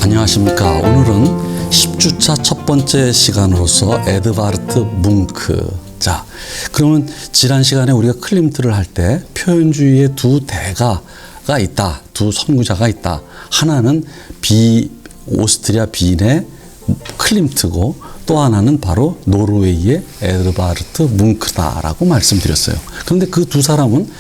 안녕하십니까. 오늘은 10주차 첫 번째 시간으로서 에드바르트 뭉크. 자, 그러면 지난 시간에 우리가 클림트를 할 때 표현주의의 두 대가가 있다. 두 선구자가 있다. 하나는 오스트리아 빈의 클림트고 또 하나는 바로 노르웨이의 에드바르트 뭉크다라고 말씀드렸어요. 그런데 그 두 사람은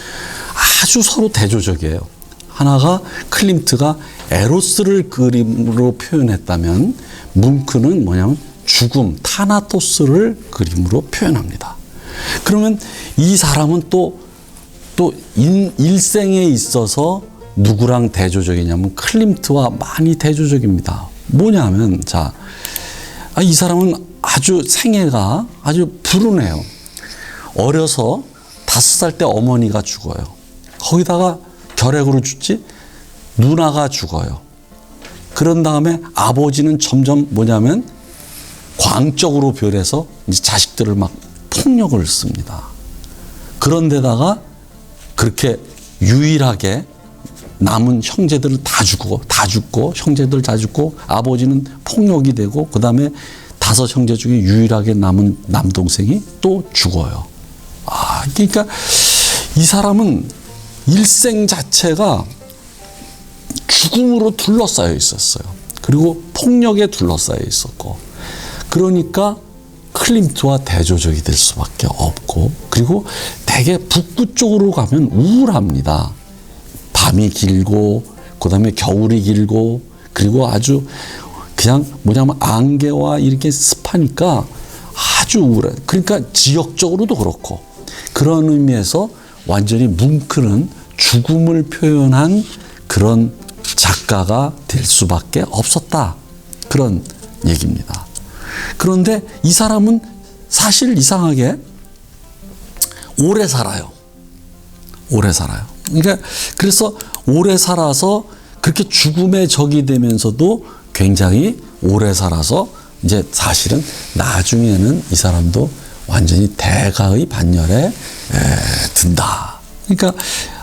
아주 서로 대조적이에요. 하나가 클림트가 에로스를 그림으로 표현했다면 뭉크는 뭐냐면 죽음, 타나토스를 그림으로 표현합니다. 그러면 이 사람은 또 일생에 있어서 누구랑 대조적이냐면 클림트와 많이 대조적입니다. 뭐냐면 이 사람은 아주 생애가 아주 불운해요. 어려서 5살 때 어머니가 죽어요. 거기다가 결핵으로 죽지 누나가 죽어요. 그런 다음에 아버지는 점점 뭐냐면 광적으로 변해서 이제 자식들을 막 폭력을 씁니다. 그런데다가 그렇게 유일하게 남은 형제들을 다 죽고 형제들 다 죽고 아버지는 폭력이 되고 그 다음에 5 형제 중에 유일하게 남은 남동생이 또 죽어요. 그러니까 이 사람은 일생 자체가 죽음으로 둘러싸여 있었어요. 그리고 폭력에 둘러싸여 있었고, 그러니까 클림트와 대조적이 될 수밖에 없고, 그리고 대개 북부 쪽으로 가면 우울합니다. 밤이 길고, 그 다음에 겨울이 길고, 그리고 아주 그냥 뭐냐면 안개와 이렇게 습하니까 아주 우울해. 그러니까 지역적으로도 그렇고, 그런 의미에서 완전히 뭉크는 죽음을 표현한 그런 작가가 될 수밖에 없었다. 그런 얘기입니다. 그런데 이 사람은 사실 이상하게 오래 살아요. 그러니까 그래서 오래 살아서 그렇게 죽음의 적이 되면서도 굉장히 오래 살아서 이제 사실은 나중에는 이 사람도 완전히 대가의 반열에 든다. 그러니까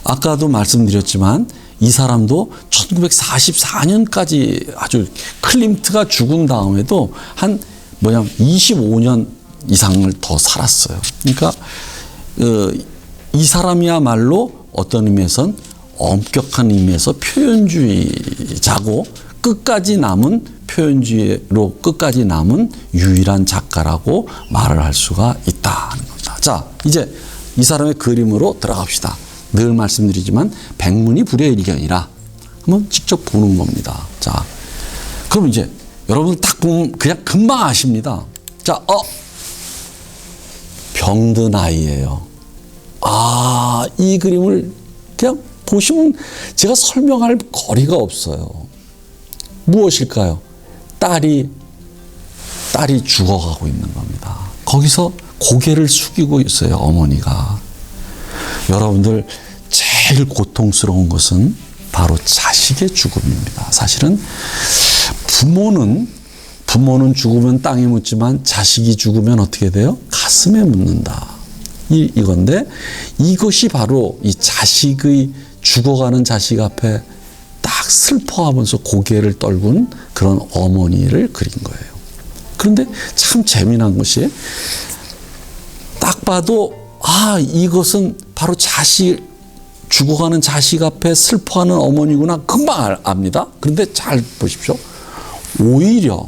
아까도 말씀드렸지만 이 사람도 1944년까지 아주 클림트가 죽은 다음에도 한 25년 이상을 더 살았어요. 그러니까 이 사람이야말로 어떤 의미에선 엄격한 의미에서 표현주의자고 끝까지 남은 표현주의로 끝까지 남은 유일한 작가라고 말을 할 수가 있다는 겁니다. 자, 이제 이 사람의 그림으로 들어갑시다. 늘 말씀드리지만 백문이 불여일견이라 한번 직접 보는 겁니다. 자, 그럼 이제 여러분 딱 보면 그냥 금방 아십니다. 자, 병든 아이예요. 이 그림을 그냥 보시면 제가 설명할 거리가 없어요. 무엇일까요? 딸이 죽어가고 있는 겁니다. 거기서 고개를 숙이고 있어요, 어머니가. 여러분들 제일 고통스러운 것은 바로 자식의 죽음입니다. 사실은 부모는 죽으면 땅에 묻지만 자식이 죽으면 어떻게 돼요? 가슴에 묻는다. 이건데 이것이 바로 이 자식의 죽어가는 자식 앞에 딱 슬퍼하면서 고개를 떨군 그런 어머니를 그린 거예요. 그런데 참 재미난 것이 딱 봐도 이것은 바로 죽어가는 자식 앞에 슬퍼하는 어머니구나 금방 압니다. 그런데 잘 보십시오. 오히려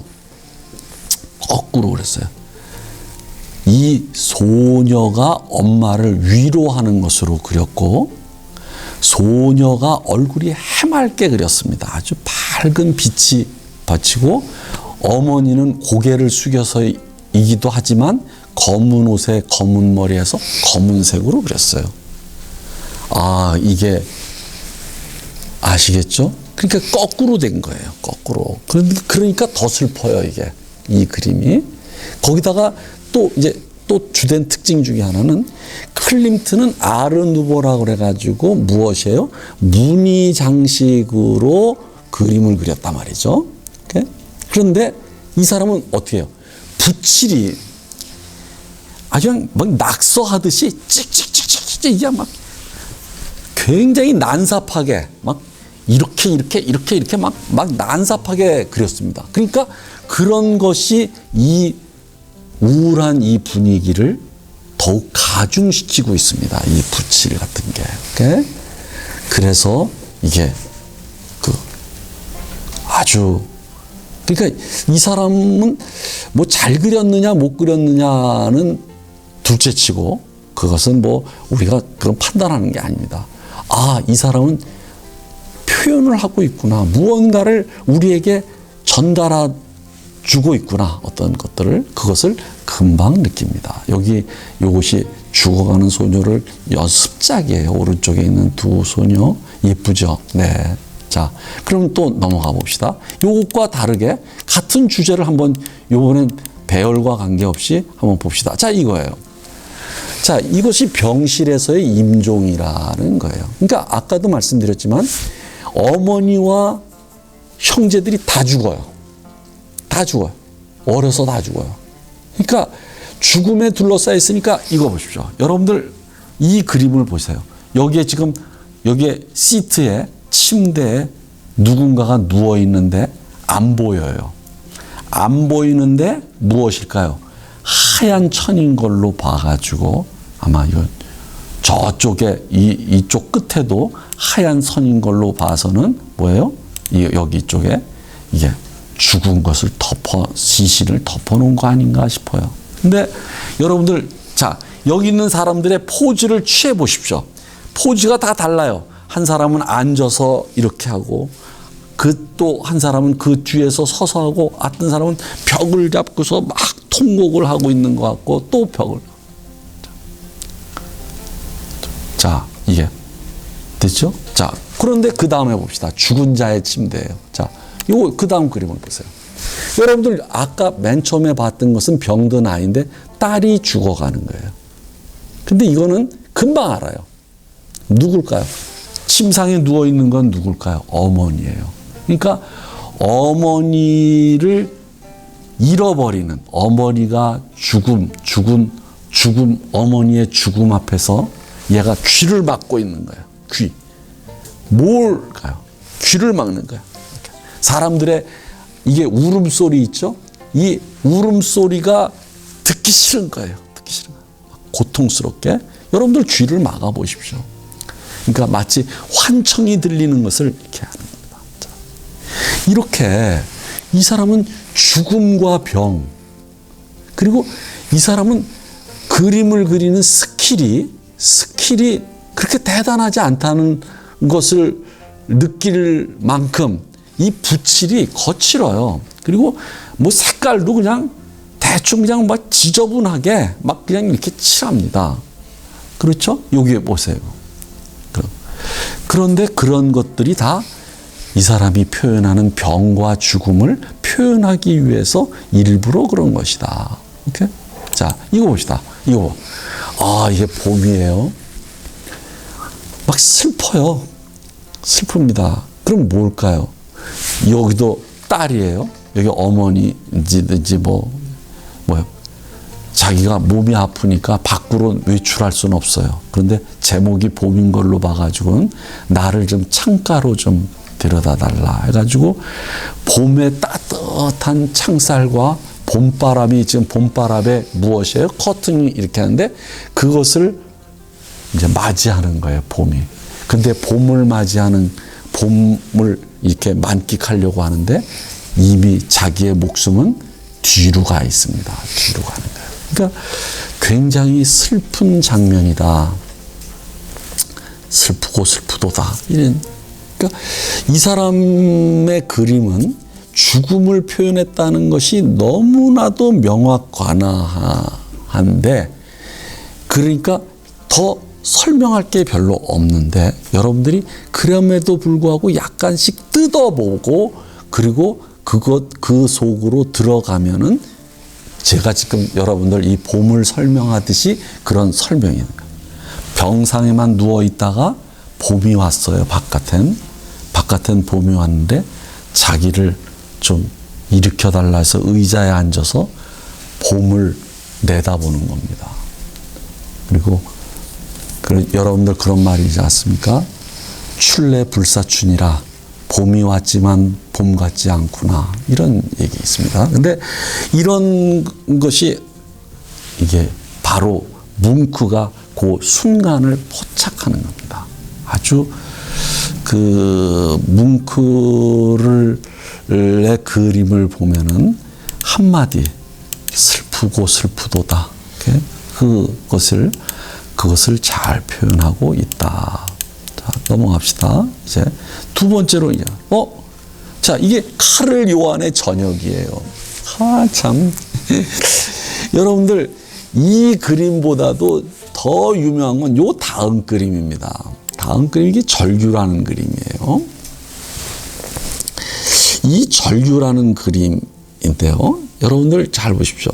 거꾸로 그랬어요. 이 소녀가 엄마를 위로하는 것으로 그렸고 소녀가 얼굴이 해맑게 그렸습니다. 아주 밝은 빛이 비치고 어머니는 고개를 숙여서이기도 하지만 검은 옷에 검은 머리에서 검은색으로 그렸어요. 이게 아시겠죠? 그러니까 거꾸로 된 거예요. 거꾸로. 그러니까 더 슬퍼요, 이게. 이 그림이. 거기다가 또 주된 특징 중에 하나는 클림트는 아르누보라고 그래가지고 무엇이에요? 무늬 장식으로 그림을 그렸단 말이죠. 그런데 이 사람은 어떻게 해요? 붓칠이 아주 막 낙서하듯이 찍찍찍찍 이게 막 굉장히 난삽하게 막 이렇게 막 난잡하게 그렸습니다. 그러니까 그런 것이 이 우울한 이 분위기를 더욱 가중시키고 있습니다. 이 붓칠 같은 게. 오케이? 그래서 이게 아주, 그러니까 이 사람은 뭐 잘 그렸느냐 못 그렸느냐는 둘째치고 그것은 뭐 우리가 그런 판단하는 게 아닙니다. 아, 이 사람은 표현을 하고 있구나. 무언가를 우리에게 전달해 주고 있구나. 어떤 것들을, 그것을 금방 느낍니다. 요것이 죽어가는 소녀를 습작이에요. 오른쪽에 있는 두 소녀. 예쁘죠? 네. 자, 그럼 또 넘어가 봅시다. 요것과 다르게 같은 주제를 한번 요번엔 배열과 관계없이 한번 봅시다. 자, 이거예요. 자, 이것이 병실에서의 임종이라는 거예요. 그러니까 아까도 말씀드렸지만 어머니와 형제들이 다 죽어요. 다 죽어요. 어려서 다 죽어요. 그러니까 죽음에 둘러싸여 있으니까 이거 보십시오. 여러분들 이 그림을 보세요. 여기에 시트에, 침대에 누군가가 누워 있는데 안 보여요. 안 보이는데 무엇일까요? 하얀 천인 걸로 봐가지고 아마 저쪽에 이쪽 끝에도 하얀 선인 걸로 봐서는 뭐예요? 여기 쪽에 이게 죽은 것을 시신을 덮어놓은 거 아닌가 싶어요. 근데 여러분들, 자, 여기 있는 사람들의 포즈를 취해 보십시오. 포즈가 다 달라요. 한 사람은 앉아서 이렇게 하고, 또 한 사람은 그 뒤에서 서서 하고, 어떤 사람은 벽을 잡고서 막 통곡을 하고 있는 것 같고, 또 벽을. 자, 이게 됐죠? 자, 그런데 그 다음에 봅시다. 죽은 자의 침대예요. 자, 그 다음 그림을 보세요. 여러분들 아까 맨 처음에 봤던 것은 병든 아이인데 딸이 죽어가는 거예요. 근데 이거는 금방 알아요. 누굴까요? 침상에 누워있는 건 누굴까요? 어머니예요. 그러니까 어머니를 잃어버리는, 어머니가 죽은 어머니의 죽음 앞에서 얘가 귀를 막고 있는 거예요. 귀. 뭘까요? 귀를 막는 거예요. 사람들의 이게 울음소리 있죠? 이 울음소리가 듣기 싫은 거예요. 듣기 싫은 거예요. 고통스럽게. 여러분들 귀를 막아 보십시오. 그러니까 마치 환청이 들리는 것을 이렇게 하는 겁니다. 자, 이렇게 이 사람은 죽음과 병, 그리고 이 사람은 그림을 그리는 스킬이 그렇게 대단하지 않다는 것을 느낄 만큼 이 붓칠이 거칠어요. 그리고 뭐 색깔도 그냥 대충 그냥 막 지저분하게 막 그냥 이렇게 칠합니다. 그렇죠? 여기 보세요. 그런데 그런 것들이 다 이 사람이 표현하는 병과 죽음을 표현하기 위해서 일부러 그런 것이다. 오케이? 자, 이거 봅시다. 이거. 아, 이게 봄이에요. 막 슬퍼요. 슬픕니다. 그럼 뭘까요? 여기도 딸이에요. 여기 어머니인지 뭐요. 자기가 몸이 아프니까 밖으로 외출할 수는 없어요. 그런데 제목이 봄인 걸로 봐가지고는 나를 좀 창가로 좀 데려다 달라 해가지고 봄의 따뜻한 창살과 봄바람이, 지금 봄바람에 무엇이에요? 커튼이 이렇게 하는데 그것을 이제 맞이하는 거예요, 봄이. 근데 봄을 맞이하는, 봄을 이렇게 만끽하려고 하는데 이미 자기의 목숨은 뒤로 가 있습니다. 뒤로 가는 거예요. 그러니까 굉장히 슬픈 장면이다. 슬프고 슬프도다. 그러니까 이 사람의 그림은 죽음을 표현했다는 것이 너무나도 명확관화한데, 그러니까 더 설명할 게 별로 없는데 여러분들이 그럼에도 불구하고 약간씩 뜯어보고 그리고 그 속으로 들어가면은 제가 지금 여러분들 이 봄을 설명하듯이 그런 설명이에요. 병상에만 누워 있다가 봄이 왔어요. 바깥엔 봄이 왔는데 자기를 좀 일으켜 달라 해서 의자에 앉아서 봄을 내다보는 겁니다. 그리고 여러분들 그런 말이지 않습니까? 출래 불사춘이라 봄이 왔지만 봄 같지 않구나. 이런 얘기 있습니다. 근데 이런 것이 이게 바로 뭉크가 그 순간을 포착하는 겁니다. 아주 그 뭉크의 그림을 보면은 한마디 슬프고 슬프도다. 그것을 잘 표현하고 있다. 자, 넘어갑시다. 이제 두 번째로 자, 이게 카를 요한의 저녁이에요. 참. 여러분들 이 그림보다도 더 유명한 건 요 다음 그림입니다. 다음 그림이 이게 절규라는 그림이에요. 이 절규라는 그림인데요. 여러분들 잘 보십시오.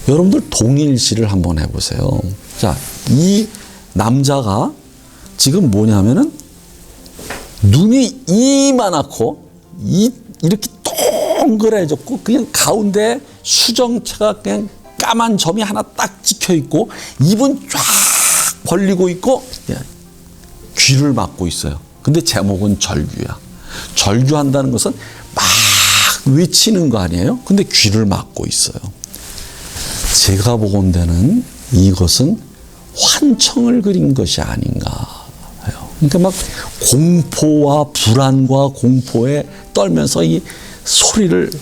여러분들 동일시를 한번 해보세요. 자, 이 남자가 지금 뭐냐면은 눈이 이만하고 이렇게 동그래졌고 그냥 가운데 수정체가 그냥 까만 점이 하나 딱 찍혀 있고 입은 쫙 벌리고 있고 귀를 막고 있어요. 근데 제목은 절규야. 절규한다는 것은 막 외치는 거 아니에요? 근데 귀를 막고 있어요. 제가 보건대는 이것은 환청을 그린 것이 아닌가 해요. 그러니까 막 공포와 불안과 공포에 떨면서 이 소리를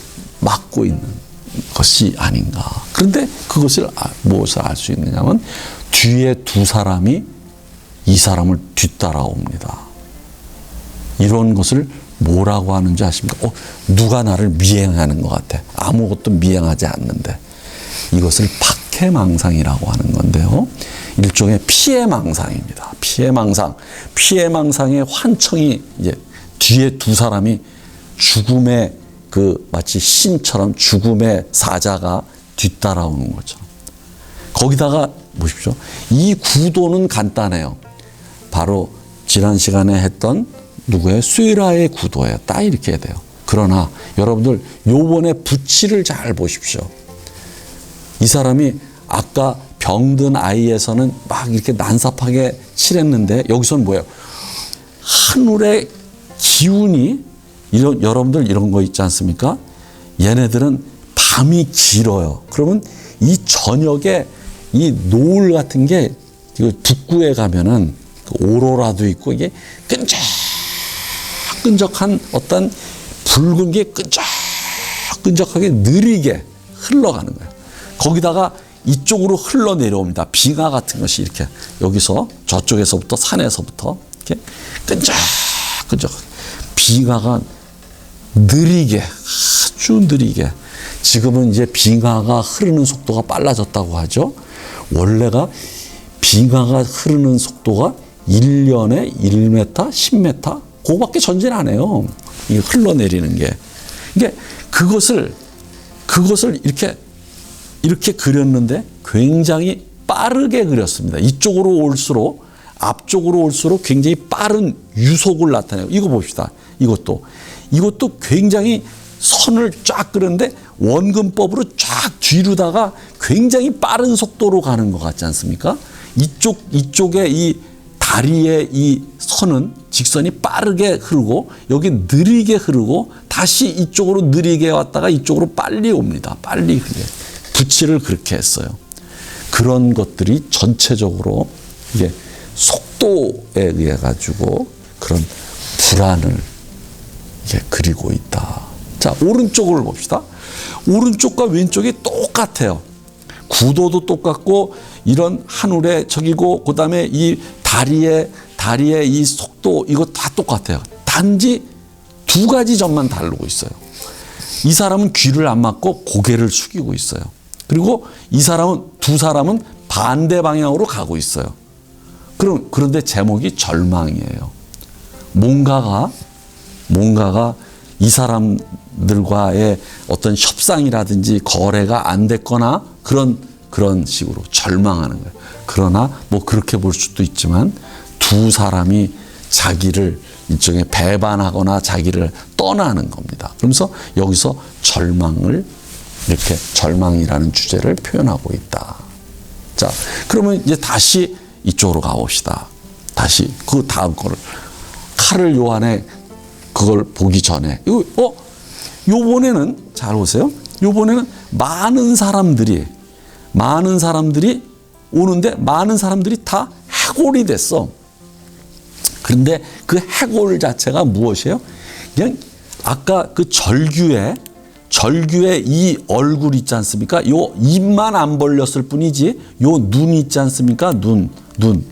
막고 있는 것이 아닌가. 그런데 그것을 무엇을 알 수 있느냐면 뒤에 두 사람이 이 사람을 뒤따라옵니다. 이런 것을 뭐라고 하는지 아십니까? 누가 나를 미행하는 것 같아. 아무것도 미행하지 않는데. 이것을 박해망상이라고 하는 건데요. 일종의 피해망상입니다. 피해망상의 환청이 이제 뒤에 두 사람이 죽음의 마치 신처럼 죽음의 사자가 뒤따라오는 거죠. 거기다가 보십시오. 이 구도는 간단해요. 바로 지난 시간에 했던 누구의 쇠라의 구도예요. 딱 이렇게 해야 돼요. 그러나 여러분들 요번에 붓칠을 잘 보십시오. 이 사람이 아까 병든 아이에서는 막 이렇게 난삽하게 칠했는데 여기서는 뭐예요? 하늘의 기운이 여러분들 이런 거 있지 않습니까? 얘네들은 밤이 길어요. 그러면 이 저녁에 이 노을 같은 게 북구에 가면은 오로라도 있고 이게 끈적끈적한 어떤 붉은 게 끈적끈적하게 느리게 흘러가는 거예요. 거기다가 이쪽으로 흘러내려옵니다. 빙하 같은 것이 이렇게 여기서 저쪽에서부터 산에서부터 이렇게 끈적끈적하게 빙하가 느리게 아주 느리게 지금은 이제 빙하가 흐르는 속도가 빨라졌다고 하죠. 원래가 빙하가 흐르는 속도가 1년에 1m, 10m 그거밖에 전진 안 해요. 이 흘러내리는 게. 이게 그것을 이렇게 그렸는데 굉장히 빠르게 그렸습니다. 이쪽으로 올수록 앞쪽으로 올수록 굉장히 빠른 유속을 나타내요. 이거 봅시다. 이것도 굉장히 선을 쫙 그렸는데 원근법으로 쫙 뒤로다가 굉장히 빠른 속도로 가는 것 같지 않습니까? 이쪽에 이 다리의 이 선은 직선이 빠르게 흐르고 여기 느리게 흐르고 다시 이쪽으로 느리게 왔다가 이쪽으로 빨리 옵니다. 빨리 흐르게. 붓칠을 그렇게 했어요. 그런 것들이 전체적으로 이게 속도에 의해 가지고 그런 불안을 이게 그리고 있다. 자, 오른쪽을 봅시다. 오른쪽과 왼쪽이 똑같아요. 구도도 똑같고 이런 하늘의 저기고 그다음에 이 다리의 이 속도 이거 다 똑같아요. 단지 두 가지 점만 다르고 있어요. 이 사람은 귀를 안 막고 고개를 숙이고 있어요. 그리고 두 사람은 반대 방향으로 가고 있어요. 그런데 제목이 절망이에요. 뭔가가 이 사람들과의 어떤 협상이라든지 거래가 안 됐거나 그런 식으로 절망하는 거예요. 그러나 뭐 그렇게 볼 수도 있지만 두 사람이 자기를 일종의 배반하거나 자기를 떠나는 겁니다. 그러면서 여기서 절망이라는 주제를 표현하고 있다. 자, 그러면 이제 다시 이쪽으로 가봅시다. 다시 그 다음 거를 칼을 요한의 그걸 보기 전에 요번에는 잘 보세요. 요번에는 많은 사람들이 오는데 많은 사람들이 다 해골이 됐어. 그런데 그 해골 자체가 무엇이에요? 그냥 아까 그 절규의 이 얼굴 있지 않습니까? 요 입만 안 벌렸을 뿐이지 요 눈 있지 않습니까?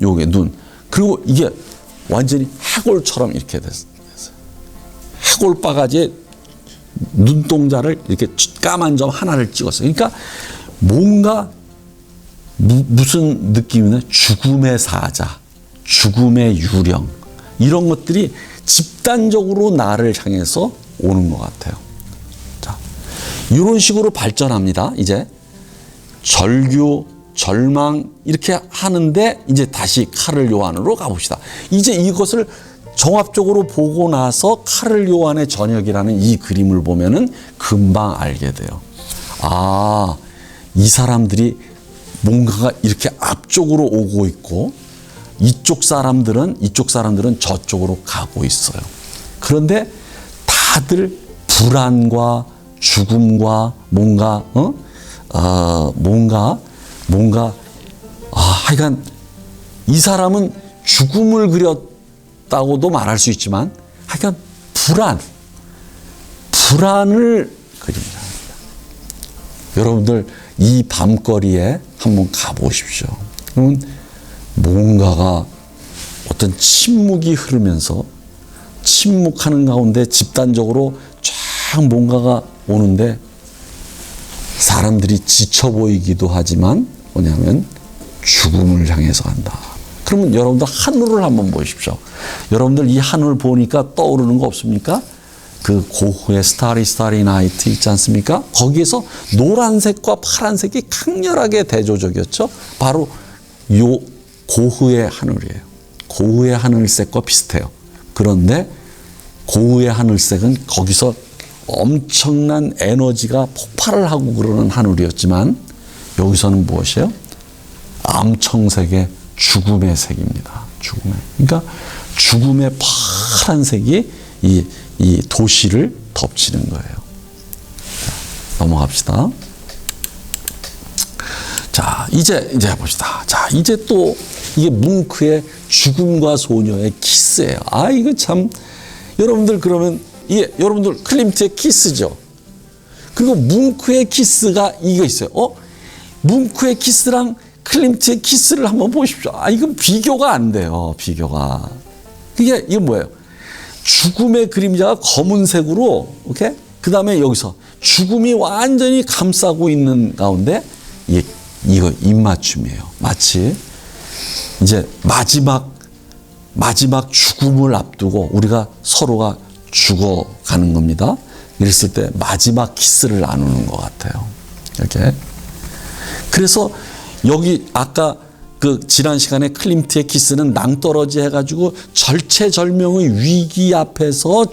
요게 눈. 그리고 이게 완전히 해골처럼 이렇게 됐어요. 해골 바가지에 눈동자를 이렇게 까만 점 하나를 찍었어요. 그러니까 뭔가 무슨 느낌이냐? 죽음의 사자, 죽음의 유령, 이런 것들이 집단적으로 나를 향해서 오는 것 같아요. 자, 이런 식으로 발전합니다. 이제 절규, 절망 이렇게 하는데 이제 다시 카를 요한으로 가봅시다. 이제 이것을 종합적으로 보고 나서 카를 요한의 저녁이라는 이 그림을 보면은 금방 알게 돼요. 아, 이 사람들이 뭔가가 이렇게 앞쪽으로 오고 있고 이쪽 사람들은 저쪽으로 가고 있어요. 그런데 다들 불안과 죽음과 뭔가 하여간 이 사람은 죽음을 그렸다고도 말할 수 있지만 하여간 불안을 그립니다. 여러분들 이 밤거리에 한번 가보십시오. 그러면 뭔가가 어떤 침묵이 흐르면서 침묵하는 가운데 집단적으로 쫙 뭔가가 오는데 사람들이 지쳐 보이기도 하지만 뭐냐면 죽음을 향해서 간다. 그러면 여러분들 하늘을 한번 보십시오. 여러분들 이 하늘 보니까 떠오르는 거 없습니까? 그 고흐의 스타리 나이트 있지 않습니까? 거기에서 노란색과 파란색이 강렬하게 대조적이었죠. 바로 요 고흐의 하늘이에요. 고흐의 하늘색과 비슷해요. 그런데 고흐의 하늘색은 거기서 엄청난 에너지가 폭발을 하고 그러는 하늘이었지만 여기서는 무엇이에요? 암청색의 죽음의 색입니다. 그러니까 죽음의 파란색이 이 도시를 덮치는 거예요. 자, 넘어갑시다. 자, 이제 봅시다. 자, 이제 또 이게 뭉크의 죽음과 소녀의 키스예요. 아, 이거 참 여러분들 그러면 이게 여러분들 클림트의 키스죠. 그리고 뭉크의 키스가 이거 있어요. 뭉크의 키스랑 클림트의 키스를 한번 보십시오. 아, 이건 비교가 안 돼요. 비교가. 이게 뭐예요? 죽음의 그림자가 검은색으로, 오케이? 그 다음에 여기서 죽음이 완전히 감싸고 있는 가운데 이거 입맞춤이에요. 마치 이제 마지막 죽음을 앞두고 우리가 서로가 죽어가는 겁니다. 이랬을 때 마지막 키스를 나누는 것 같아요. 이렇게. 그래서 여기 아까 그 지난 시간에 클림트의 키스는 낭떠러지 해가지고 절체절명의 위기 앞에서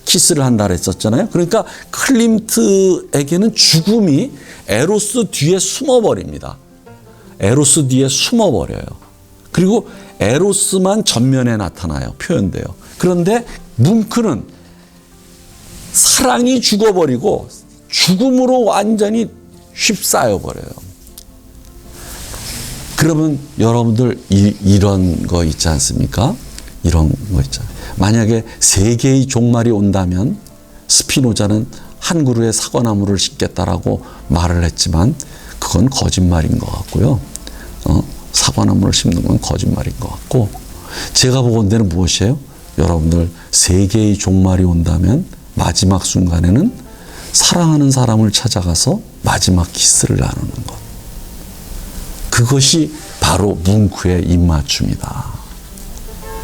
키스를 한다 그랬었잖아요. 그러니까 클림트에게는 죽음이 에로스 뒤에 숨어버립니다. 에로스 뒤에 숨어버려요. 그리고 에로스만 전면에 나타나요. 표현돼요. 그런데 뭉크는 사랑이 죽어버리고 죽음으로 완전히 휩싸여버려요. 그러면 여러분들 이런 거 있지 않습니까? 이런 거 있잖아요. 만약에 세계의 종말이 온다면 스피노자는 한 그루의 사과나무를 심겠다라고 말을 했지만 그건 거짓말인 것 같고요. 사과나무를 심는 건 거짓말인 것 같고 제가 보건대는 무엇이에요? 여러분들 세계의 종말이 온다면 마지막 순간에는 사랑하는 사람을 찾아가서 마지막 키스를 나누는 것. 그것이 바로 뭉크의 입맞춤이다.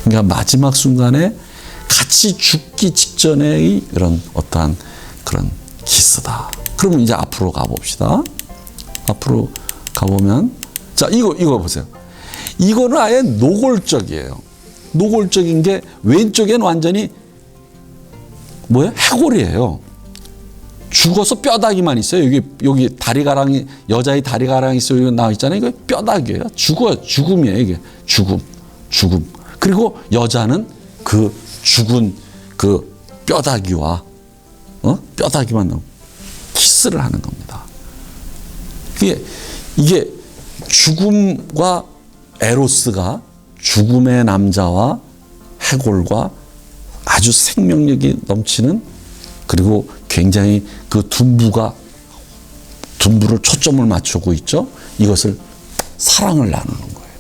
그러니까 마지막 순간에 같이 죽기 직전의 그런 어떠한 그런 키스다. 그러면 이제 앞으로 가봅시다. 앞으로 가보면 자 이거 보세요. 이거는 아예 노골적이에요. 노골적인 게 왼쪽엔 완전히 뭐예요? 해골이에요. 죽어서 뼈다귀만 있어요. 여기 다리가랑이 여자의 다리가랑이 있어요. 이거 나와 있잖아요. 이거 뼈다귀예요. 죽음이에요. 이게 죽음. 그리고 여자는 그 죽은 그 뼈다귀와 뼈다귀만 나오고 키스를 하는 겁니다. 이게 죽음과 에로스가 죽음의 남자와 해골과 아주 생명력이 넘치는, 그리고 굉장히 그 둔부를 초점을 맞추고 있죠. 이것을 사랑을 나누는 거예요.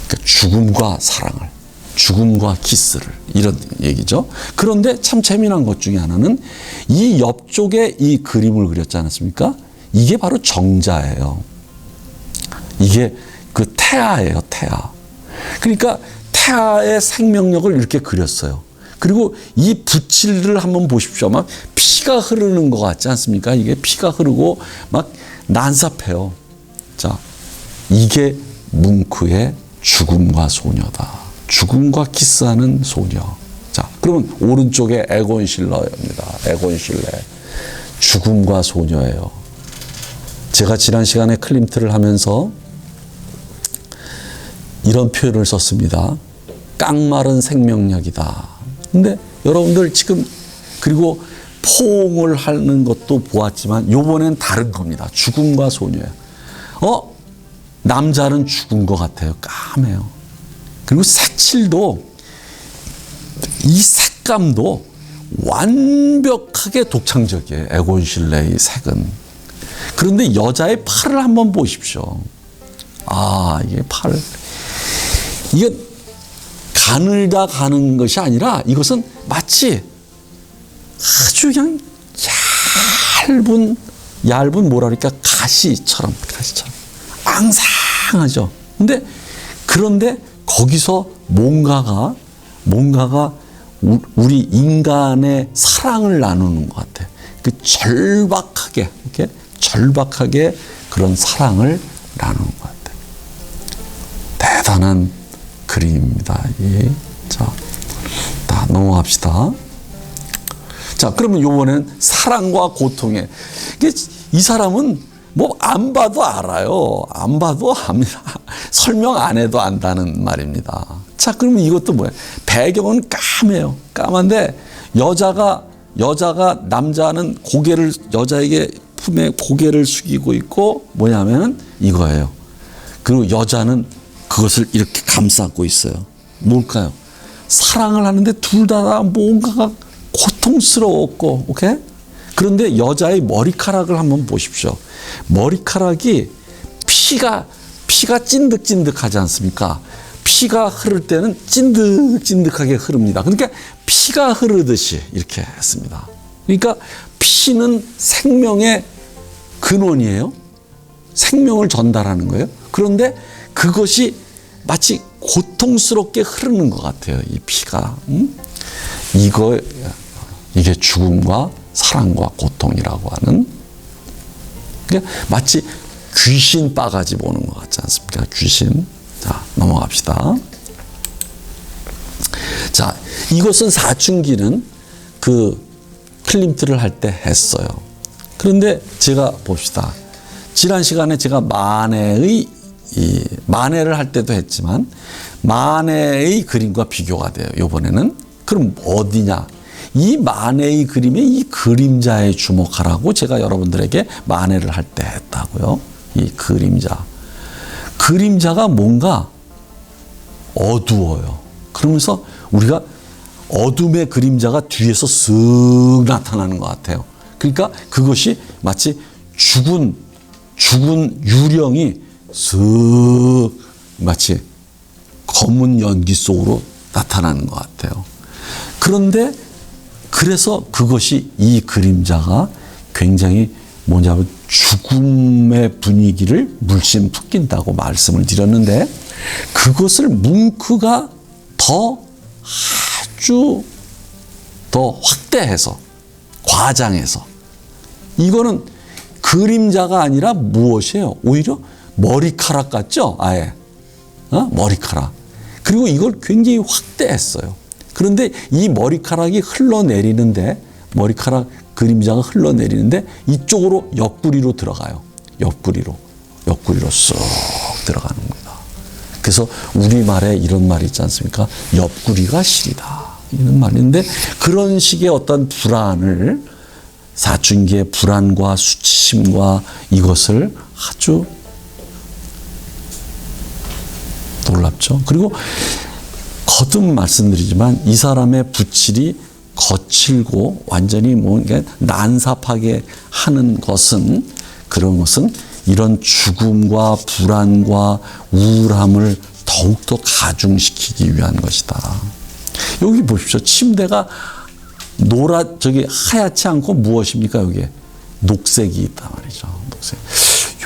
그러니까 죽음과 사랑을, 죽음과 키스를, 이런 얘기죠. 그런데 참 재미난 것 중에 하나는 이 옆쪽에 이 그림을 그렸지 않았습니까? 이게 바로 정자예요. 이게 그 태아예요, 태아. 그러니까 태아의 생명력을 이렇게 그렸어요. 그리고 이 붓질을 한번 보십시오. 막 피가 흐르는 것 같지 않습니까? 이게 피가 흐르고 막 난삽해요. 자, 이게 뭉크의 죽음과 소녀다. 죽음과 키스하는 소녀. 자, 그러면 오른쪽에 에곤 실러입니다. 에곤 실러. 죽음과 소녀예요. 제가 지난 시간에 클림트를 하면서 이런 표현을 썼습니다. 깡마른 생명력이다. 근데 여러분들 지금, 그리고 포옹을 하는 것도 보았지만 요번엔 다른 겁니다. 죽음과 소녀예요. 남자는 죽은 것 같아요. 까매요. 그리고 색칠도, 이 색감도 완벽하게 독창적이에요. 에곤 실레의 색은. 그런데 여자의 팔을 한번 보십시오. 이게 팔. 이게 가늘다 가는 것이 아니라 이것은 마치 아주 그냥 얇은 뭐라 그럴까, 가시처럼 앙상하죠. 그런데 거기서 뭔가가 우리 인간의 사랑을 나누는 것 같아. 그 절박하게, 이렇게 절박하게 그런 사랑을 나누는 것 같아. 대단한 그림입니다. 자, 넘어갑시다. 자, 그러면 요번엔 사랑과 고통에, 이 사람은 뭐 안 봐도 알아요. 안 봐도 압니다. 설명 안 해도 안다는 말입니다. 자, 그러면 이것도 뭐예요? 배경은 까매요. 까만데 여자가 남자는 여자에게 품에 고개를 숙이고 있고, 뭐냐면 이거예요. 그리고 여자는 그것을 이렇게 감싸고 있어요. 뭘까요? 사랑을 하는데 둘 다 뭔가가 고통스러웠고, 오케이? 그런데 여자의 머리카락을 한번 보십시오. 머리카락이 피가 찐득찐득하지 않습니까? 피가 흐를 때는 찐득찐득하게 흐릅니다. 그러니까 피가 흐르듯이 이렇게 했습니다. 그러니까 피는 생명의 근원이에요. 생명을 전달하는 거예요. 그런데 그것이 마치 고통스럽게 흐르는 것 같아요. 이 피가. 이게 죽음과 사랑과 고통이라고 하는, 그러니까 마치 귀신 바가지 보는 것 같지 않습니까? 귀신. 자, 넘어갑시다. 자, 이것은 사춘기는 그 클림트를 할 때 했어요. 그런데 제가 봅시다. 지난 시간에 제가 마네를 할 때도 했지만 마네의 그림과 비교가 돼요. 이번에는. 그럼 어디냐? 이 마네의 그림에 이 그림자에 주목하라고 제가 여러분들에게 마네를 할 때 했다고요. 이 그림자가 뭔가 어두워요. 그러면서 우리가 어둠의 그림자가 뒤에서 쓱 나타나는 것 같아요. 그러니까 그것이 마치 죽은 유령이 쓱 마치 검은 연기 속으로 나타나는 것 같아요. 그런데 그래서 그것이, 이 그림자가 굉장히 뭐냐면 죽음의 분위기를 물씬 풍긴다고 말씀을 드렸는데, 그것을 뭉크가 아주 더 확대해서, 과장해서, 이거는 그림자가 아니라 무엇이에요? 오히려 머리카락 같죠? 아예. 머리카락. 그리고 이걸 굉장히 확대했어요. 그런데 이 머리카락이 흘러내리는데, 머리카락 그림자가 흘러내리는데 이쪽으로 옆구리로 들어가요. 옆구리로 쏙 들어가는 겁니다. 그래서 우리말에 이런 말이 있지 않습니까? 옆구리가 시리다. 이런 말인데 그런 식의 어떤 불안을 사춘기의 불안과 수치심과 이것을 아주 놀랍죠. 그리고 거듭 말씀드리지만 이 사람의 부칠이 거칠고 완전히 뭔가 난삽하게 하는 것은 그런 것은 이런 죽음과 불안과 우울함을 더욱더 가중시키기 위한 것이다. 여기 보십시오. 침대가 하얗지 않고 무엇입니까? 여기에 녹색이 있단 말이죠. 녹색.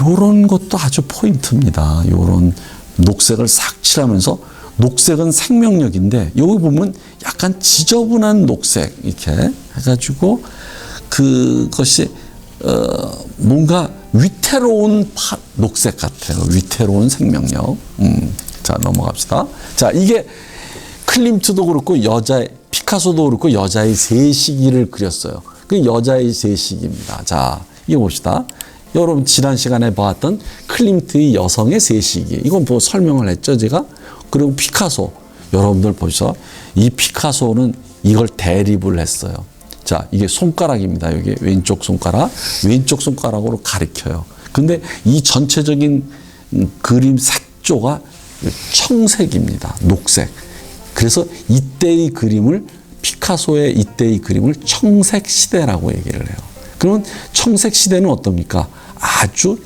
요런 것도 아주 포인트입니다. 요런 녹색을 싹 칠하면서 녹색은 생명력인데 여기 보면 약간 지저분한 녹색 이렇게 해가지고 그것이 뭔가 위태로운 녹색 같아요. 위태로운 생명력. 자, 넘어갑시다. 자, 이게 클림트도 그렇고 피카소도 그렇고 여자의 세 시기를 그렸어요. 그 여자의 세 시기입니다. 자, 이거 봅시다. 여러분 지난 시간에 봤던 클림트의 여성의 세 시기. 이건 뭐 설명을 했죠, 제가. 그리고 피카소. 여러분들 보셔서 이 피카소는 이걸 대립을 했어요. 자, 이게 손가락입니다. 여기 왼쪽 손가락으로 가리켜요. 근데 이 전체적인 그림 색조가 청색입니다. 녹색. 그래서 이때의 그림을 피카소의 이때의 그림을 청색 시대라고 얘기를 해요. 그러면 청색 시대는 어떻습니까? 아주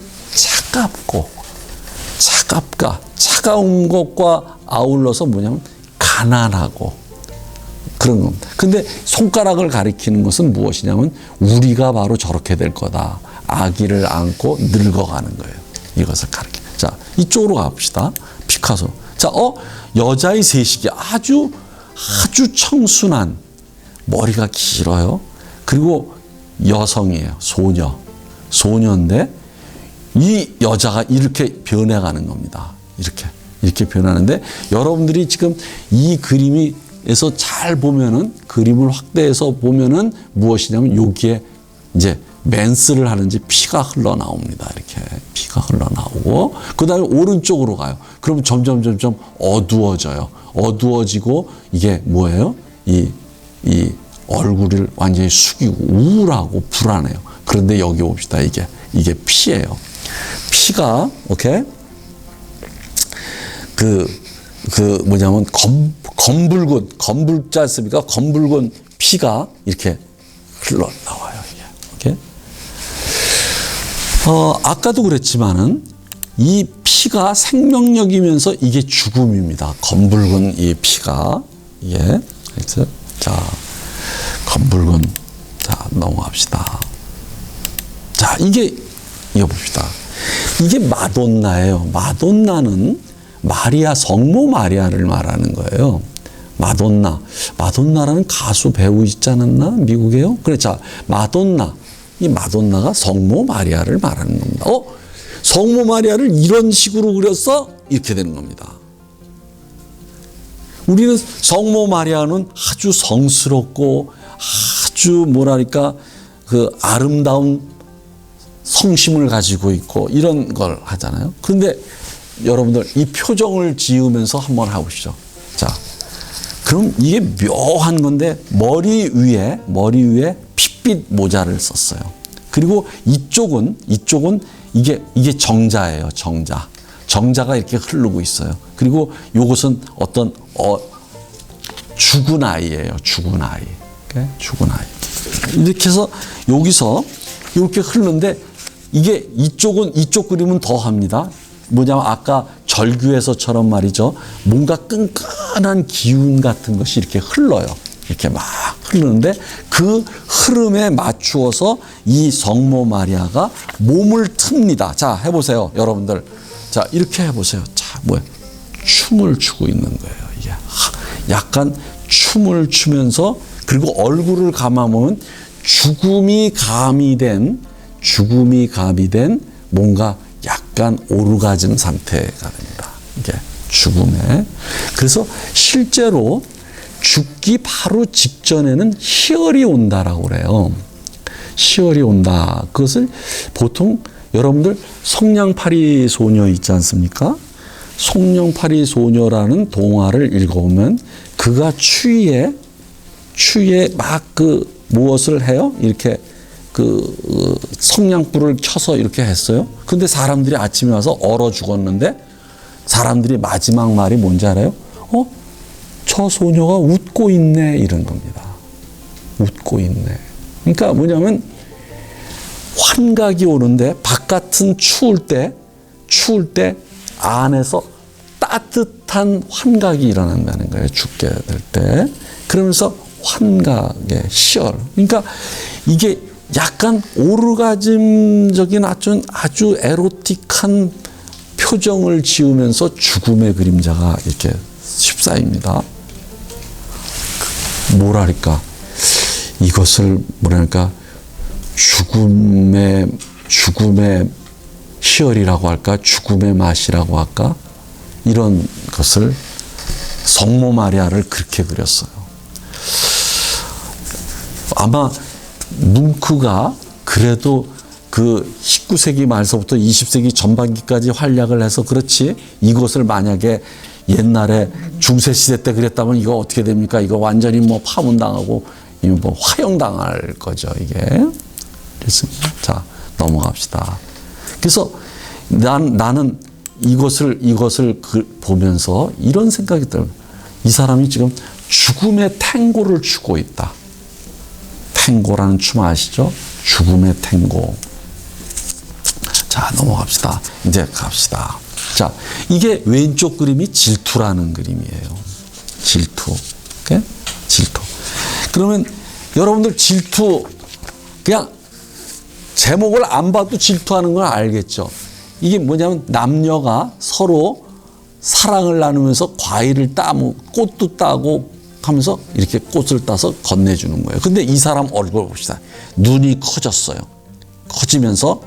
차가운 것과 아울러서 뭐냐면 가난하고 그런 겁니다. 근데 손가락을 가리키는 것은 무엇이냐면 우리가 바로 저렇게 될 거다. 아기를 안고 늙어가는 거예요. 이것을 가리켜. 자, 이쪽으로 가봅시다. 피카소. 자, 여자의 세식이 아주 청순한 머리가 길어요. 그리고 여성이에요. 소녀인데 이 여자가 이렇게 변해가는 겁니다. 이렇게 변하는데 여러분들이 지금 이 그림에서 잘 보면은 그림을 확대해서 보면은 무엇이냐면 여기에 이제 맨스를 하는지 피가 흘러나옵니다. 이렇게 피가 흘러나오고 그 다음에 오른쪽으로 가요. 그러면 점점 어두워져요. 어두워지고 이게 뭐예요? 이 얼굴을 완전히 숙이고 우울하고 불안해요. 그런데 여기 봅시다. 이게 피예요. 피가 오케이 뭐냐면 검붉지 않습니까? 검붉은 피가 이렇게 흘러나와요. 이게. 아까도 그랬지만은 이 피가 생명력이면서 이게 죽음입니다. 검붉은 이 피가. 예. 그래서 자, 검붉은. 자, 넘어갑시다. 자, 이거 봅시다. 이게 마돈나예요. 마돈나는 성모 마리아를 말하는 거예요. 마돈나라는 가수 배우 있지 않았나? 미국에요? 그래, 자, 이 마돈나가 성모 마리아를 말하는 겁니다. 성모 마리아를 이런 식으로 그렸어? 이렇게 되는 겁니다. 우리는 성모 마리아는 아주 성스럽고 아주 뭐랄까 그 아름다운 성심을 가지고 있고 이런 걸 하잖아요. 그런데 여러분들 이 표정을 지으면서 한번 해보시죠. 자, 그럼 이게 묘한 건데 머리 위에 핏빛 모자를 썼어요. 그리고 이쪽은 이게 정자예요. 정자가 이렇게 흐르고 있어요. 그리고 요것은 어떤 죽은 아이예요. 죽은 아이. 이렇게 해서 여기서 이렇게 흐르는데 이쪽 그림은 더 합니다. 뭐냐면 아까 절규에서처럼 말이죠. 뭔가 끈끈한 기운 같은 것이 이렇게 흘러요. 이렇게 막 흐르는데 그 흐름에 맞추어서 이 성모 마리아가 몸을 틉니다. 자, 해보세요. 여러분들. 자, 이렇게 해보세요. 자, 춤을 추고 있는 거예요. 이게 약간 춤을 추면서 그리고 얼굴을 감아보면 죽음이 가미된 뭔가 약간 오르가즘 상태가 됩니다. 이게 죽음에. 그래서 실제로 죽기 바로 직전에는 희열이 온다라고 그래요. 희열이 온다. 그것을 보통 여러분들 성냥팔이 소녀 있지 않습니까? 성냥팔이 소녀라는 동화를 읽어보면 그가 추위에 추위에 막 무엇을 해요? 이렇게 성냥불을 켜서 이렇게 했어요. 근데 사람들이 아침에 와서 얼어 죽었는데 사람들이 마지막 말이 뭔지 알아요? 저 소녀가 웃고 있네, 이런 겁니다. 웃고 있네. 그러니까 뭐냐면 환각이 오는데 바깥은 추울 때 안에서 따뜻한 환각이 일어난다는 거예요. 죽게 될 때. 그러면서 환각의 시열. 그러니까 이게 약간 오르가즘적인 아주 에로틱한 표정을 지으면서 죽음의 그림자가 이렇게 휩싸입니다. 뭐랄까, 이것을 뭐랄까, 죽음의 시열이라고 할까, 죽음의 맛이라고 할까, 이런 것을 성모 마리아를 그렇게 그렸어요. 아마 뭉크가 그래도 19세기 말서부터 20세기 전반기까지 활약을 해서 그렇지, 이것을 만약에 옛날에 중세시대 때 그랬다면 이거 어떻게 됩니까? 이거 완전히 파문당하고 화형당할 거죠, 이게. 그렇습니다. 자, 넘어갑시다. 그래서 나는 이것을 보면서 이런 생각이 들어요. 이 사람이 지금 죽음의 탱고를 추고 있다. 탱고라는 춤 아시죠? 죽음의 탱고. 자, 넘어갑시다. 이제 갑시다. 자, 이게 왼쪽 그림이 질투라는 그림이에요. 질투. 오케이? 질투. 그러면 여러분들 질투, 그냥 제목을 안 봐도 질투하는 걸 알겠죠? 이게 뭐냐면 남녀가 서로 사랑을 나누면서 과일을 따고 꽃도 따고 하면서 이렇게 꽃을 따서 건네주는 거예요. 근데 이 사람 얼굴 봅시다. 눈이 커졌어요. 커지면서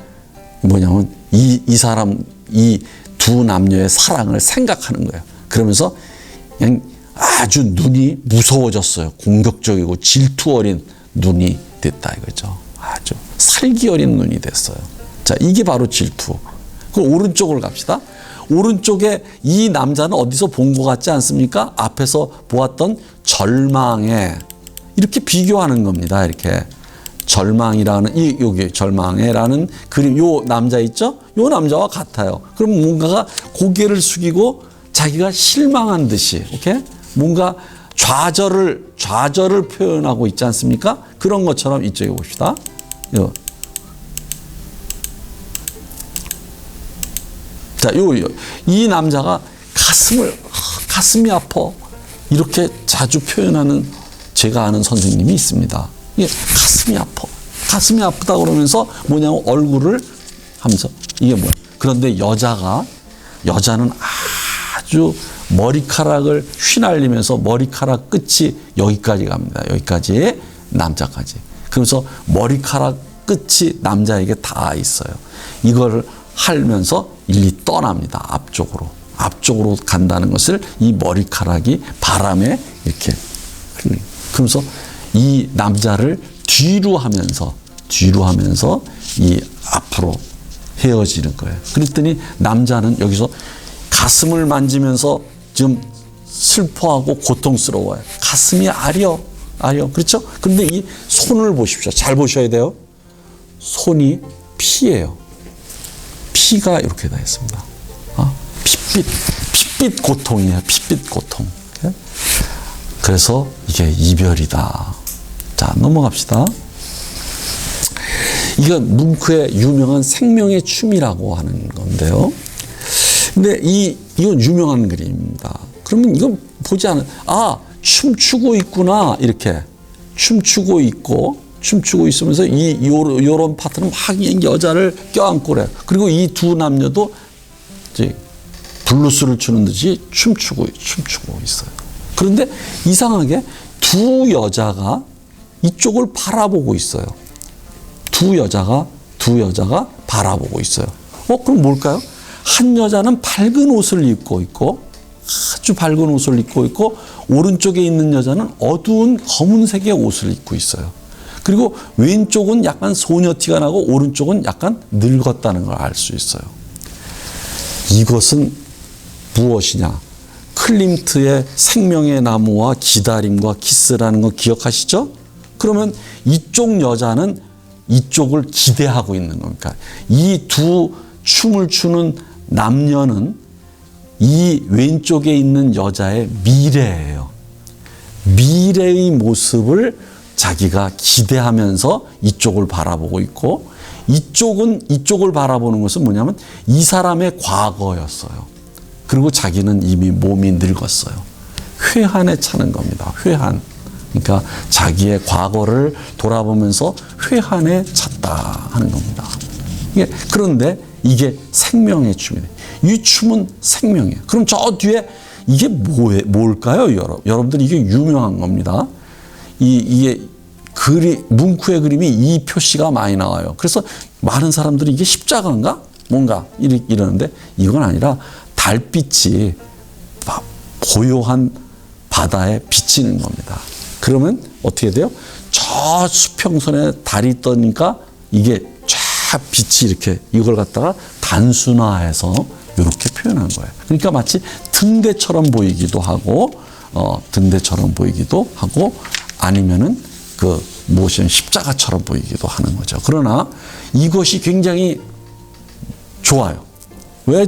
뭐냐면 이 사람, 이 두 남녀의 사랑을 생각하는 거예요. 그러면서 그냥 아주 눈이 무서워졌어요. 공격적이고 질투 어린 눈이 됐다 이거죠. 아주 살기 어린 눈이 됐어요. 자, 이게 바로 질투. 그 오른쪽으로 갑시다. 오른쪽에 이 남자는 어디서 본 것 같지 않습니까? 앞에서 보았던 절망에 이렇게 비교하는 겁니다. 이렇게 절망이라는 여기 절망에라는 그림, 요 남자 있죠? 요 남자와 같아요. 그럼 뭔가가 고개를 숙이고 자기가 실망한 듯이, 오케이? 뭔가 좌절을 표현하고 있지 않습니까? 그런 것처럼 이쪽에 봅시다. 자, 이 남자가 가슴이 아파. 이렇게 자주 표현하는 제가 아는 선생님이 있습니다. 이게 가슴이 아파. 가슴이 아프다 그러면서 뭐냐면 얼굴을 하면서 이게 뭐야. 그런데 여자는 아주 머리카락을 휘날리면서 머리카락 끝이 여기까지 갑니다. 여기까지 남자까지. 그래서 머리카락 끝이 남자에게 다 있어요. 이거를 하면서 일리 떠납니다. 앞쪽으로 간다는 것을 이 머리카락이 바람에 이렇게 흘리. 그러면서 이 남자를 뒤로 하면서 이 앞으로 헤어지는 거예요. 그랬더니 남자는 여기서 가슴을 만지면서 좀 슬퍼하고 고통스러워요. 가슴이 아려. 그렇죠? 그런데 이 손을 보십시오. 잘 보셔야 돼요. 손이 피예요. 피가 이렇게 다 있습니다. 핏빛 고통이에요. 핏빛 고통. 그래서 이게 이별이다. 자, 넘어갑시다. 이건 뭉크의 유명한 생명의 춤이라고 하는 건데요. 근데 이건 유명한 그림입니다. 그러면 이건 보지 않아요. 춤추고 있구나. 이렇게 춤추고 있으면서 요런 파트는 막 여자를 껴안고 그래요. 그리고 이 두 남녀도 이제 블루스를 추는 듯이 춤추고 있어요. 그런데 이상하게 두 여자가 이쪽을 바라보고 있어요. 두 여자가 바라보고 있어요. 그럼 뭘까요? 한 여자는 밝은 옷을 입고 있고, 아주 밝은 옷을 입고 있고, 오른쪽에 있는 여자는 어두운 검은색의 옷을 입고 있어요. 그리고 왼쪽은 약간 소녀티가 나고 오른쪽은 약간 늙었다는 걸 알 수 있어요. 이것은 무엇이냐? 클림트의 생명의 나무와 기다림과 키스라는 거 기억하시죠? 그러면 이쪽 여자는 이쪽을 기대하고 있는 겁니까? 이 두 춤을 추는 남녀는 이 왼쪽에 있는 여자의 미래예요. 미래의 모습을 자기가 기대하면서 이쪽을 바라보고 있고, 이쪽은 이쪽을 바라보는 것은 뭐냐면 이 사람의 과거였어요. 그리고 자기는 이미 몸이 늙었어요. 회한에 차는 겁니다. 회한. 그러니까 자기의 과거를 돌아보면서 회한에 찼다 하는 겁니다. 그런데 이게 생명의 춤이에요. 이 춤은 생명이에요. 그럼 저 뒤에 이게 뭘까요, 여러분들? 이게 유명한 겁니다. 이게 뭉크의 그림이 이 표시가 많이 나와요. 그래서 많은 사람들이 이게 십자가인가? 뭔가 이러는데 이건 아니라 달빛이 고요한 바다에 비치는 겁니다. 그러면 어떻게 돼요? 저 수평선에 달이 떠니까 이게 쫙 빛이 이렇게 이걸 갖다가 단순화해서 이렇게 표현한 거예요. 그러니까 마치 등대처럼 보이기도 하고, 등대처럼 보이기도 하고, 아니면은 무엇이든 십자가처럼 보이기도 하는 거죠. 그러나 이것이 굉장히 좋아요. 왜